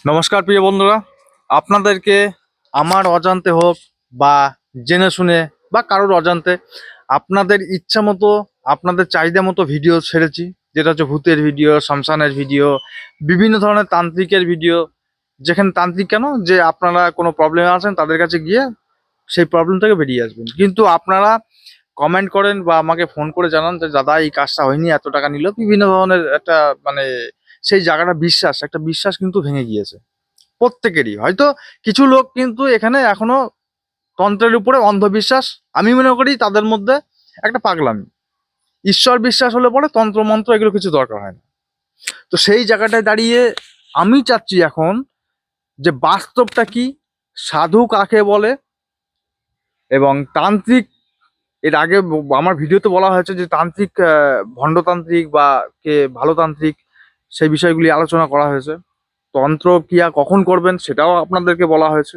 নমস্কার প্রিয় বন্ধুরা, আপনাদেরকে আমার অজান্তে হোক বা জেনে শুনে বা কারোর অজান্তে আপনাদের ইচ্ছা মতো আপনাদের চাহিদা মতো ভিডিও ছেড়েছি, যেটা হচ্ছে ভূতের ভিডিও, শ্মশানের ভিডিও, বিভিন্ন ধরনের তান্ত্রিকের ভিডিও। যেখানে তান্ত্রিক কেন, যে আপনারা কোনো প্রবলেমে আছেন তাদের কাছে গিয়ে সেই প্রবলেম থেকে বেরিয়ে আসবেন। কিন্তু আপনারা কমেন্ট করেন বা আমাকে ফোন করে জানান যে দাদা এই কাজটা হয়নি, এত টাকা নিল, বিভিন্ন ধরনের একটা মানে সেই জায়গাটা একটা বিশ্বাস কিন্তু ভেঙে গিয়েছে প্রত্যেকেরই। হয়তো কিছু লোক কিন্তু এখানে এখনো তন্ত্রের উপরে অন্ধবিশ্বাস, আমি মনে করি তাদের মধ্যে একটা পাগলামি। ঈশ্বর বিশ্বাস হলে পরে তন্ত্র মন্ত্র এগুলো কিছু দরকার হয় না। তো সেই জায়গাটায় দাঁড়িয়ে আমি চাচ্ছি এখন যে বাস্তবটা কি, সাধু কাকে বলে, এবং তান্ত্রিক। এর আগে আমার ভিডিওতে বলা হয়েছে যে তান্ত্রিক, ভণ্ডতান্ত্রিক বা কে ভালো তান্ত্রিক, সেই বিষয়গুলি আলোচনা করা হয়েছে। তন্ত্র ক্রিয়া কখন করবেন সেটাও আপনাদেরকে বলা হয়েছে।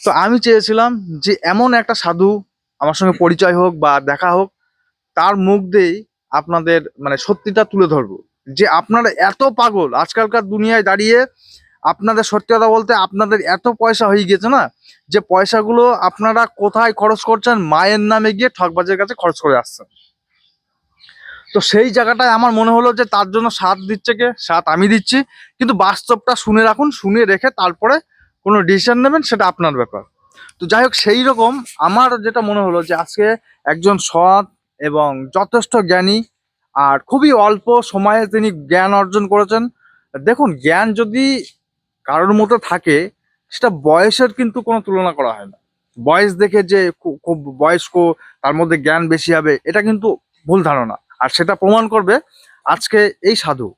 তো আমি চেয়েছিলাম যে এমন একটা সাধু আমার সঙ্গে পরিচয় হোক বা দেখা হোক, তার মুখ দিয়েই আপনাদের মানে সত্যিটা তুলে ধরবো। যে আপনারা এত পাগল আজকালকার দুনিয়ায় দাঁড়িয়ে, আপনাদের সত্যি কথা বলতে আপনাদের এত পয়সা হয়ে গেছে না, যে পয়সাগুলো আপনারা কোথায় খরচ করছেন, মায়ের নামে গিয়ে ঠকবাজের কাছে খরচ করে আসছেন। তো সেই জায়গাটায় আমার মনে হলো যে তার জন্য সাথ দিচ্ছে কে, সাথ আমি দিচ্ছি। কিন্তু বাস্তবটা শুনে রাখুন, শুনে রেখে তারপরে কোনো ডিসিশন নেবেন, সেটা আপনার ব্যাপার। তো যাই হোক, সেই রকম আমার যেটা মনে হলো যে আজকে একজন সৎ এবং যথেষ্ট জ্ঞানী, আর খুবই অল্প সময়ে তিনি জ্ঞান অর্জন করেছেন। দেখুন, জ্ঞান যদি কারোর মতো থাকে, সেটা বয়সের কিন্তু কোনো তুলনা করা হয় না। বয়স দেখে যে খুব বয়স্ক তার মধ্যে জ্ঞান বেশি হবে, এটা কিন্তু ভুল ধারণা। আর সেটা প্রমাণ করবে আজকে এই সাধু।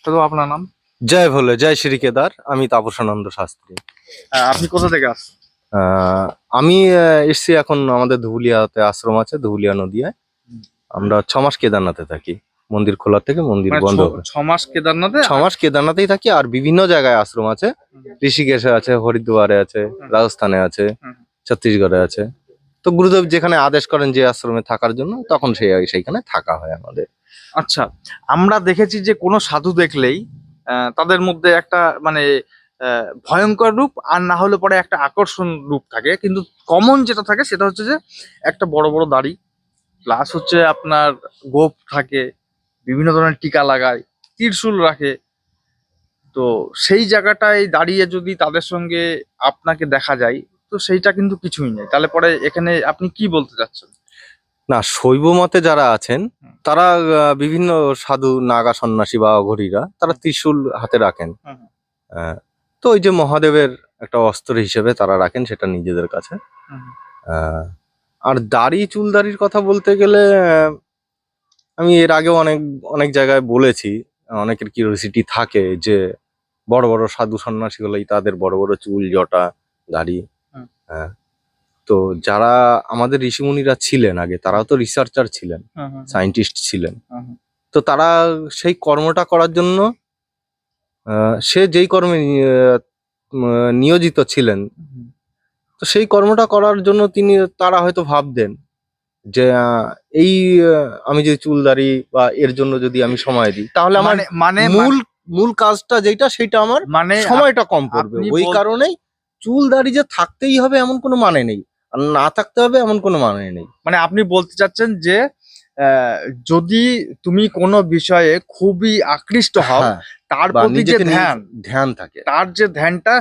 সাধু, আপনার নাম? জয় ভোলে, জয় শ্রী কেদার। আমি তাপসানন্দ শাস্ত্রী। আপনি কোথা থেকে আসছেন? আমি এসছি এখন আমাদের ধুবুলিয়াতে আশ্রম আছে, ধুবুলিয়া নদীয়ায়। আমরা 6 মাস কেদারনাথে থাকি। মন্দির খোলা থেকে মন্দির মানে বন্ধ। 6 মাস কেদারনাথে? 6 মাস কেদারনাথেই থাকি, আর বিভিন্ন জায়গায় আশ্রম আছে। ঋষিকেশে আছে, হরিদ্বারে আছে, রাজস্থানে আছে, ছত্তিশগড়ে আছে। তো গুরুদেব যেখানে আদেশ করেন যে আশ্রমে থাকার জন্য, তখন সেইখানে থাকা হয় আমাদের। আচ্ছা, আমরা দেখেছি যে কোনো সাধু দেখলেই তাদের মধ্যে একটা মানে ভয়ঙ্কর রূপ, আর না হলে পরে একটা আকর্ষণ রূপ থাকে। কিন্তু কমন যেটা থাকে সেটা হচ্ছে যে একটা বড় বড় দাড়ি, প্লাস হচ্ছে আপনার গোঁফ থাকে, বিভিন্ন ধরনের টিকা লাগায়, ত্রিশূল রাখে। তো সেই জায়গাটায় দাঁড়িয়ে যদি তাদের সঙ্গে আপনাকে দেখা যায়, তো সেইটা কিন্তু কিছুই নেই। তাহলে পরে এখানে আপনি কি বলতে চাচ্ছেন? না, শৈব মতে যারা আছেন তারা বিভিন্ন সাধু, নাগা সন্ন্যাসী বা অঘরীরা, তারা ত্রিশূল হাতে রাখেন। আহ, তো ওই যে মহাদেবের একটা অস্ত্র হিসেবে তারা রাখেন সেটা নিজেদের কাছে। আহ, আর দাড়ি, চুল দাড়ির কথা বলতে গেলে আমি এর আগেও অনেক অনেক জায়গায় বলেছি। অনেকের কিউরিওসিটি থাকে যে বড় বড় সাধু সন্ন্যাসী হলেই তাদের বড় বড় চুল, জটা, দাড়ি। আহ, তো যারা আমাদের ঋষিমুনিরা ছিলেন আগে, তারাও তো রিসার্চার ছিলেন, সায়েন্টিস্ট ছিলেন। তো তারা সেই কর্মটা করার জন্য সে যেই কর্মে নিয়োজিত ছিলেন, তো সেই কর্মটা করার জন্য তারা হয়তো ভাবতেন যে এই আমি যদি চুল দাড়ি বা এর জন্য যদি আমি সময় দিই, তাহলে আমার মানে মূল মূল কাজটা যেটা, সেটা আমার মানে সময়টা কম পড়বে। ওই কারণেই চুল দাড়ি যে থাকতেই হবে এমন কোনো মানে নেই, আর না থাকতে হবে এমন কোনো মানে নেই। মানে আপনি বলতে চাচ্ছেন যে যদি তুমি কোনো বিষয়ে খুবই আকৃষ্ট হও, হ্যাঁ, তার বা প্রতি যে নিজেকে ধ্যান থাকে, তার যে ধ্যানটা,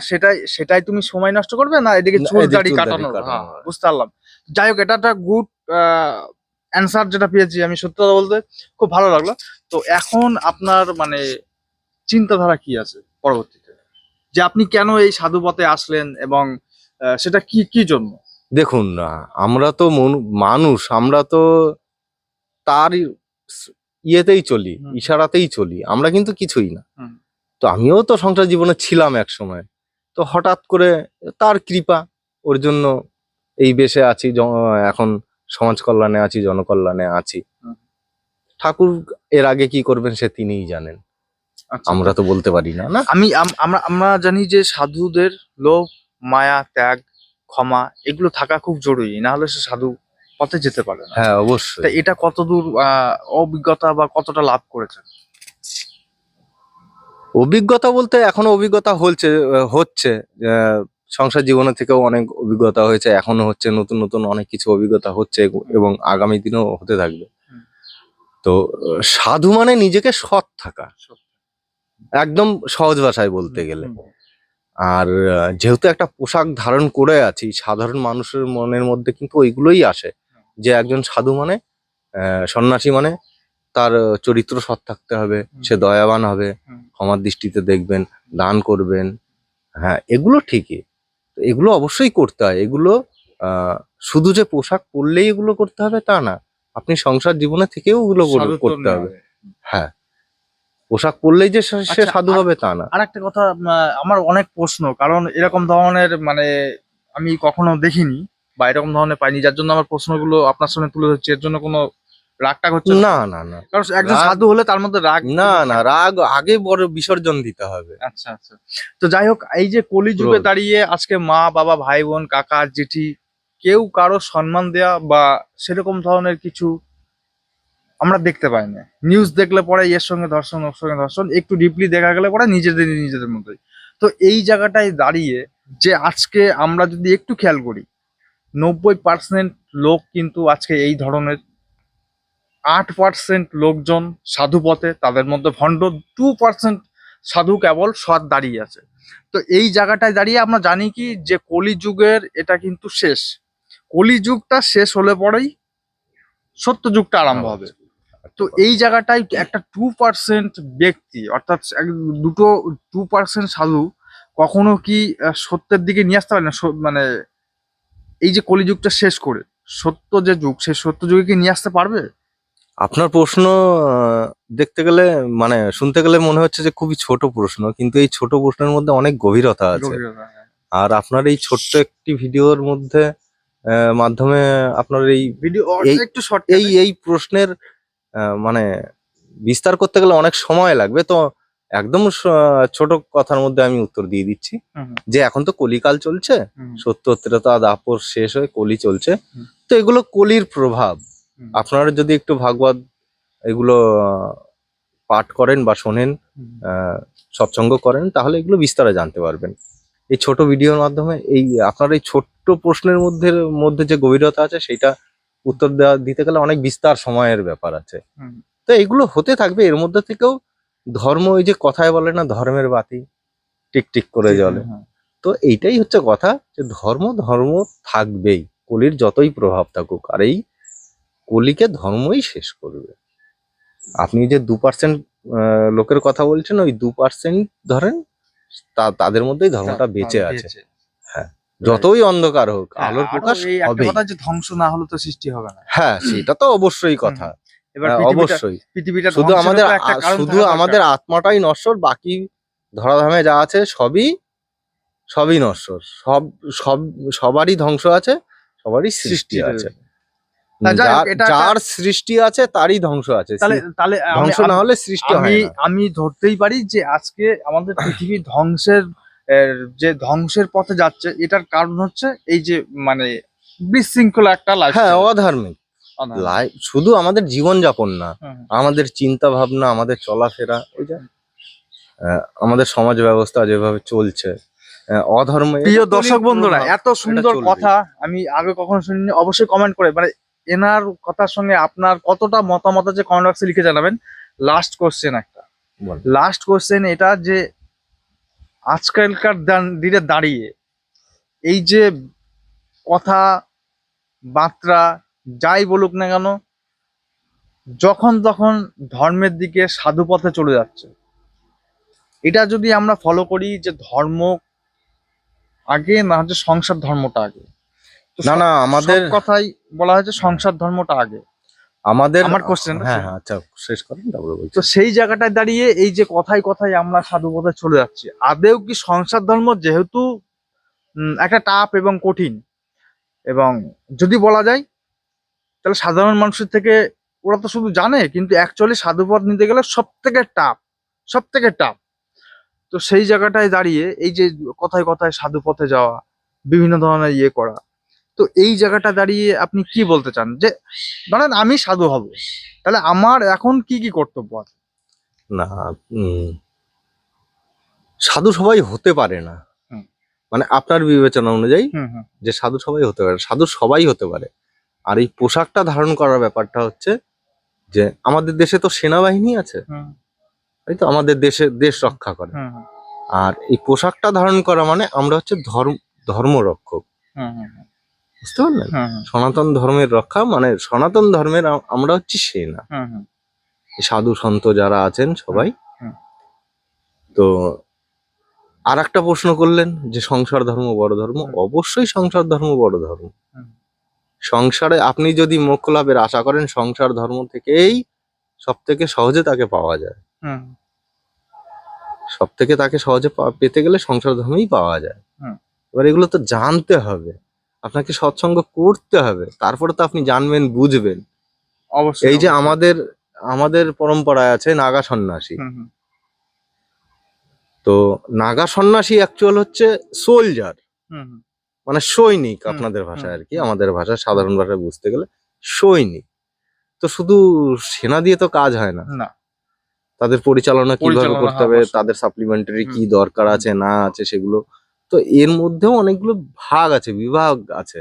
সেটাই তুমি সময় নষ্ট করবে না এদিকে চুল দাড়ি কাটানোর। হ্যাঁ, বুঝতে পারলাম। যাই হোক, এটা একটা গুড অ্যান্সার যেটা পেয়েছি আমি, সত্যি কথা বলতে খুব ভালো লাগলো। তো এখন আপনার মানে চিন্তাধারা কি আছে পরবর্তীতে, যে আপনি কেন এই সাধু পথে আসলেন, এবং সেটা কি কি জন্য? দেখুন, আমরা তো মানুষ, আমরা তো তার ইয়েতেই চলি, ইশারাতেই চলি, আমরা কিন্তু কিছুই না। তো আমিও তো সংসার জীবনে ছিলাম এক সময়, তো হঠাৎ করে তার কৃপা, ওর জন্য এই বেশে আছি। এখন সমাজ কল্যাণে আছি, জনকল্যাণে আছি। ঠাকুর এর আগে কি করবেন সে তিনিই জানেন, আমরা তো বলতে পারি না। না, আমরা জানি যে সাধুদের লোভ, মায়া, ত্যাগ, ক্ষমা এগুলো থাকা খুব জরুরি, না হলে সে সাধু পথে যেতে পারে না। হ্যাঁ, তা অবশ্যই। এটা কতদূর অভিজ্ঞতা বা কতটা লাভ করেছেন? অভিজ্ঞতা বলতে এখনো অভিজ্ঞতা হচ্ছে সংসার জীবনে থেকেও অনেক অভিজ্ঞতা হয়েছে, এখনো হচ্ছে, নতুন নতুন অনেক কিছু অভিজ্ঞতা হচ্ছে এবং আগামী দিনেও হতে থাকবে। হুম। তো সাধু মানে নিজেকে সৎ থাকা, একদম সহজ ভাষায় বলতে গেলে। আর যেহেতু একটা পোশাক ধারণ করে আছি, সাধারণ মানুষের মনের মধ্যে কিন্তু ওইগুলোই আসে যে একজন সাধু মানে সন্ন্যাসী মানে তার চরিত্র সৎ থাকতে হবে, সে দয়াবান হবে, ক্ষমার দৃষ্টিতে দেখবেন, দান করবেন। হ্যাঁ, এগুলো ঠিকই, তো এগুলো অবশ্যই করতে হয়। এগুলো শুধু যে পোশাক পরলেই এগুলো করতে হবে তা না, আপনি সংসার জীবনে থেকেও এগুলো সাধুত্ব করতে নেওয়া হবে। হবে। হ্যাঁ, পোশাক পরলেই যে সে আচ্ছা, সাধু হবে তা না। আর একটা কথা, আমার অনেক প্রশ্ন, কারণ এরকম ধরনের মানে আমি কখনো দেখিনি বা এরকম ধরনের পাইনি, যার জন্য আমার প্রশ্নগুলো আপনার সামনে তুলে ধরছি। এর জন্য কোনো রাগটাগ হচ্ছে না না না, কারণ একজন রাগ- সাধু হলে তার মধ্যে রাগ না না, রাগ আগে বড় বিসর্জন দিতে হবে। আচ্ছা আচ্ছা। তো যাই হোক, এই যে কলিযুগে ক্রোধ। দাঁড়িয়ে আজকে মা বাবা ভাই বোন কাকা জেঠি কেউ কারো সম্মান দেয়া বা সেরকম ধরনের কিছু আমরা দেখতে পাই না। নিউজ দেখলে পরে এর সঙ্গে ধর্ষণ ওর সঙ্গে ধর্ষণ, একটু ডিপলি দেখা গেলে পরে নিজেদের মধ্যেই। তো এই জায়গাটায় দাঁড়িয়ে যে আজকে আমরা যদি একটু খেয়াল করি, 90% লোক কিন্তু আজকে এই ধরনের, 8% লোকজন সাধু পথে, তাদের মধ্যে ভণ্ড 2% সাধু কেবল সৎ দাঁড়িয়ে আছে। তো এই জায়গাটায় দাঁড়িয়ে আমরা জানি কি যে কলিযুগের এটা কিন্তু শেষ। কলিযুগটা শেষ হলে পরেই সত্য যুগটা আরম্ভ হবে। তো এই জায়গাটায় একটা 2% ব্যক্তি, অর্থাৎ দুটো 2% সাধু কখনো কি সত্যের দিকে নিয়ে আসতে পারে না? মানে এই যে কলিযুগটা শেষ করে সত্য যে যুগ, সেই সত্য যুগে কি নিয়ে আসতে পারবে? আপনার প্রশ্ন দেখতে গেলে মানে শুনতে গেলে মনে হচ্ছে যে খুবই ছোট প্রশ্ন, কিন্তু এই ছোট প্রশ্নের মধ্যে অনেক গভীরতা আছে। হ্যাঁ। আর আপনার এই ছোট্ট একটি ভিডিওর মধ্যে মাধ্যমে আপনার এই ভিডিও এই- একটু শর্ট এই প্রশ্নের মানে বিস্তার করতে গেলে অনেক সময় লাগবে। তো একদম ছোট কথার মধ্যে আমি উত্তর দিয়ে দিচ্ছি যে এখন তো কলিকাল চলছে, সত্য ত্রেতা দাপর শেষ হয়ে কলি চলছে। তো এগুলো কলির প্রভাব। আপনারা যদি একটু ভাগবত এগুলো পাঠ করেন বা শোনেন, সৎসঙ্গ করেন, তাহলে এগুলো বিস্তারে জানতে পারবেন। এই ছোট ভিডিওর মাধ্যমে এই আপনার এই ছোট্ট প্রশ্নের মধ্যে যে গভীরতা আছে সেটা উত্তর দিতে গেলে অনেক বিস্তার সময়ের ব্যাপার আছে। তো এগুলো হতে থাকবে। এর মধ্যে থেকেও ধর্ম, ওই যে কথায় বলে না, ধর্মের বাতি টিক টিক করে জ্বলে। তো এইটাই হচ্ছে কথা, যে ধর্ম ধর্ম থাকবেই, কলির যতই প্রভাব থাকুক। আর এই কলিকে ধর্মই শেষ করবে। আপনি যে 2% লোকের কথা বলছেন, ওই 2% ধরেন তাদের মধ্যেই ধর্মটা বেঁচে আছে। হ্যাঁ, যতই অন্ধকার হোক, আলোর প্রকাশ হবেই। যে ধ্বংস না হলে তো সৃষ্টি হবে না। হ্যাঁ, সেটা তো অবশ্যই কথা। এবার অবশ্যই পৃথিবীটা শুধু আমাদের আত্মাটাই নশ্বর, বাকি ধরাধামে যা আছে সবই নশ্বর। সবারই ধ্বংস আছে, সবারই সৃষ্টি আছে। যার সৃষ্টি আছে তারই ধ্বংস আছে। তাহলে ধ্বংস না হলে সৃষ্টি হয় না। আমি ধরতেই পারি যে আজকে আমাদের পৃথিবী যে ধ্বংসের পথে যাচ্ছে, এটার কারণ হচ্ছে এই যে মানে বিশৃঙ্খলা একটা লাইফ। হ্যাঁ, অধার্মিক লাইফ। শুধু আমাদের জীবনযাপন না, আমাদের চিন্তা ভাবনা, আমাদের চলাফেরা, ওই যে আমাদের সমাজ ব্যবস্থা যেভাবে চলছে, অধর্ম। প্রিয় দর্শক বন্ধুরা, এত সুন্দর কথা আমি আগে কখনো শুনিনি। অবশ্যই কমেন্ট করে মানে এনার কথার সঙ্গে আপনার কতটা মতামত আছে কমেন্ট বক্সে লিখে জানাবেন। লাস্ট কোশ্চেন এটা, যে আজকালকার দিনে দাঁড়িয়ে এই যে কথা বার্তা যাই বলুক না কেন, যখন তখন ধর্মের দিকে সাধু পথে চলে যাচ্ছে, এটা যদি আমরা ফলো করি যে ধর্ম আগে না হচ্ছে সংসার ধর্মটা আগে, না আমাদের কথাই বলা হয়েছে সংসার ধর্মটা আগে। আমার কোশ্চেন, হ্যাঁ আচ্ছা, শেষ করেন তারপরে বলছি। তো সেই জায়গাটায় দাঁড়িয়ে এই যে কথায় কথায় আমরা সাধু পথে চলে যাচ্ছি, আদেও কি সংসার ধর্ম, যেহেতু একটা টাফ এবং কঠিন, এবং যদি বলা যায় তাহলে সাধারণ মানুষের থেকে ওরা তো শুধু জানে, কিন্তু অ্যাকচুয়ালি সাধু পথ নিতে গেলে সব থেকে টাফ। তো সেই জায়গাটায় দাঁড়িয়ে এই যে কথায় কথায় সাধু পথে যাওয়া, বিভিন্ন ধরনের ইয়ে করা, তো এই জায়গাটা দাঁড়িয়ে আপনি কি বলতে চান যে ধরেন আমি সাধু হব, তাহলে আমার এখন কি কর্তব্য আছে? না, সাধু সবাই হতে পারে না। হুম। মানে আপনার বিবেচনা অনুযায়ী হুম হুম যে সাধু সবাই হতে পারে, সাধু সবাই হতে পারে। আর এই পোশাকটা ধারণ করার ব্যাপারটা হচ্ছে যে আমাদের দেশে তো সেনাবাহিনী আছে, হুম তাই তো, আমাদের দেশ রক্ষা করে। হুম হুম আর এই পোশাকটা ধারণ করা মানে আমরা হচ্ছে ধর্মরক্ষক, হুম হুম বুঝতে পারলেন? হুম হুম সনাতন ধর্মের রক্ষা মানে সনাতন ধর্মের আমরা হচ্ছে সেনা। হুম হুম এই সাধু সন্ত যারা আছেন সবাই। হুম। তো আর একটা প্রশ্ন করলেন যে সংসার ধর্ম বড় ধর্ম, হুম। অবশ্যই সংসার ধর্ম বড় ধর্ম। হুম। সংসারে আপনি যদি মোক্ষ লাভের আশা করেন, সংসার ধর্ম থেকেই সব থেকে সহজে তাকে পাওয়া যায়। হুম সব থেকে তাকে সহজে পেতে গেলে সংসার ধর্মেই পাওয়া যায়। হুম। এবার এগুলো তো জানতে হবে, আপনাকে সৎসঙ্গ করতে হবে, তারপরে তো আপনি জানবেন, বুঝবেন। অবশ্যই এই যে অবশ্যই। আমাদের আমাদের পরম্পরায় আছে নাগা সন্ন্যাসী। হুম হুম তো নাগা সন্ন্যাসী অ্যাকচুয়াল হচ্ছে সোলজার, হুম হুম মানে সৈনিক হুম আপনাদের হুম ভাষায় আর কি, হুম আমাদের ভাষায় সাধারণ ভাষায় বুঝতে গেলে সৈনিক। তো শুধু সেনা দিয়ে তো কাজ হয় না, না, তাদের পরিচালনা কিভাবে পরিচালনা করতে হ্যাঁ হবে, অবশ্যই। তাদের সাপ্লিমেন্টারি হুম কি দরকার হুম আছে না আছে সেগুলো। তো এর মধ্যেও অনেকগুলো ভাগ আছে, বিভাগ আছে।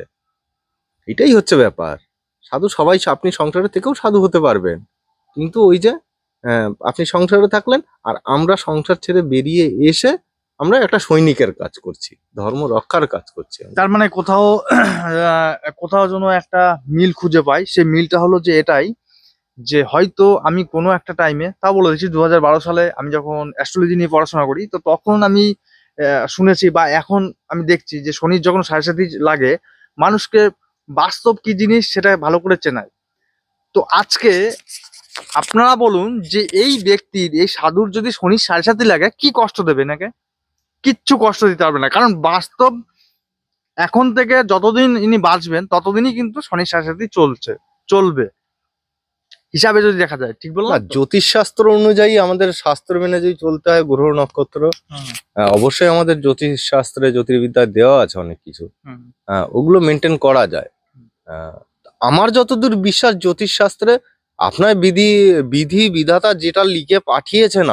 এটাই হচ্ছে ব্যাপার। সাধু সবাই, আপনি সংসারে থেকেও সাধু হতে পারবেন, কিন্তু ওই যে আপনি সংসারে থাকলেন, আর আমরা সংসার ছেড়ে বেরিয়ে এসে আমরা একটা সৈনিকের কাজ করছি, ধর্ম রক্ষার কাজ করছি আমরা। তার মানে কোথাও কোথাও যেন একটা মিল খুঁজে পাই, সেই মিলটা হলো যে এটাই, যে হয়তো আমি কোনো একটা টাইমে, তা বলে দিচ্ছি 2012 সালে আমি যখন অ্যাস্ট্রোলজি নিয়ে পড়াশোনা করি, তো তখন আমি শুনেছি বা এখন আমি দেখছি যে শনির যখন সাড়ে সাথী লাগে, মানুষকে বাস্তব কি জিনিস সেটা ভালো করে চেনায়। তো আজকে আপনারা বলুন যে এই ব্যক্তির, এই সাধুর যদি শনির সাড়ে সাথী লাগে, কি কষ্ট দেবে নাকি? কিচ্ছু কষ্ট দিতে পারবে না, কারণ বাস্তব এখন থেকে যতদিন ইনি বাঁচবেন ততদিনই কিন্তু শনির সাড়ে সাথী চলবে, হিসাবে যদি দেখা যায়। ঠিক না, বললাম তো? জ্যোতিষ শাস্ত্র অনুযায়ী আমাদের শাস্ত্র মেনে যদি চলতে হয়, গ্রহ নক্ষত্র, হুম অবশ্যই আমাদের জ্যোতিষ শাস্ত্রে জ্যোতির্বিদ্যায় দেওয়া আছে অনেক কিছু, হুম ওগুলো মেনটেন করা যায়। আহ, আমার যতদূর বিশ্বাস জ্যোতিষ শাস্ত্রে আপনার বিধি বিধি বিধাতা যেটা লিখে পাঠিয়েছেন,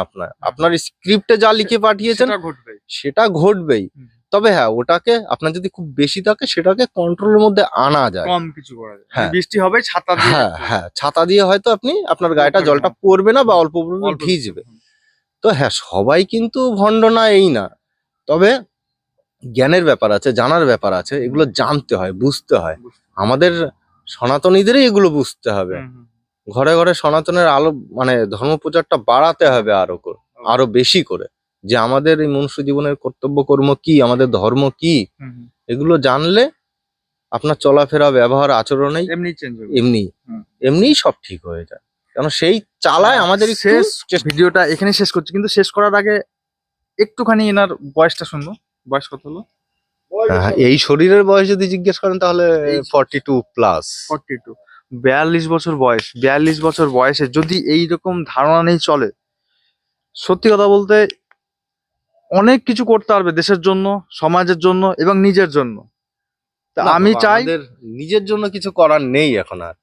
আপনার স্ক্রিপ্টে যা লিখে পাঠিয়েছেন সেটা ঘটবে। সেটা ঘটবেই। হুম। তবে হ্যাঁ, ওটাকে আপনার যদি খুব বেশি থাকে সেটাকে কন্ট্রোলের মধ্যে আনা যায়। কম কিছু করা যায়, হ্যাঁ বৃষ্টি হবে ছাতা দিয়ে হ্যাঁ একটু হ্যাঁ, ছাতা দিয়ে হয়তো আপনার গায়েটা করবে, জলটা হ্যাঁ। পড়বে না বা অল্প পরিমাণে অল্প কিছু। ভিজবে। তো হ্যাঁ, সবাই কিন্তু ভণ্ড না, এই না। তবে জ্ঞানের ব্যাপার আছে, জানার ব্যাপার আছে, এগুলো জানতে হয়, বুঝতে হয়। আমাদের সনাতনীদেরই এগুলো বুঝতে হবে। হুম, হুম, ঘরে ঘরে সনাতনের আলো, মানে ধর্ম প্রচারটা বাড়াতে হবে আরো বেশি করে। যে আমাদের এই মনুষ্য জীবনের কর্তব্য কর্ম কি, আমাদের ধর্ম কি, হুম, হুম। এগুলো জানলে আপনার চলাফেরা, ব্যবহার, আচরণেই এমনি চেঞ্জ হবে। এমনি হুম। এমনিই সব ঠিক হয়ে যায়। কারণ সেই চালায় আমাদের একটু শেষ ভিডিওটা এখানে শেষ করছি, কিন্তু শেষ করার আগে একটুখানি এনার বয়সটা শুনবো। বয়স কত হলো? এই শরীরের বয়স যদি জিজ্ঞেস করেন তাহলে 42+। 42। 42 বছর বয়স, 42 বছর বয়সে যদি এইরকম ধারণা নেই চলে, সত্যি কথা বলতে অনেক কিছু করতে পারবে দেশের জন্য, সমাজের জন্য এবং নিজের জন্য। তা না আমি বাবা, চাই আমাদের নিজের জন্য কিছু করার নেই এখন আর।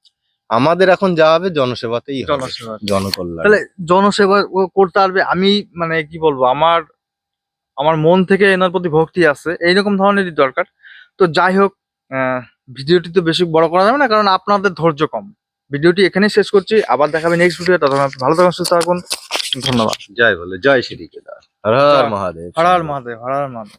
আমাদের এখন যা হবে জনসেবাতেই হবে, জনসেবা, জনকল্যাণ। তাহলে জনসেবা করতে পারবে। আমি মানে কি বলবো, আমার আমার মন থেকে এনার প্রতি ভক্তি আছে, এইরকম ধরনেরই দরকার। তো যাই হোক, ভিডিওটি তো বেশি বড় করা যাবে না, কারণ আপনাদের ধৈর্য কম। ভিডিওটি এখানেই শেষ করছি, আবার দেখাবে নেক্সট ভিডিও। ততক্ষণ আপনি ভালো থাকুন, সুস্থ থাকুন। ধন্যবাদ। জয় বলে জয় শ্রী কেদার, হর হর জয় মহাদেব। হর হর মহাদেব, হর হর মহাদেব।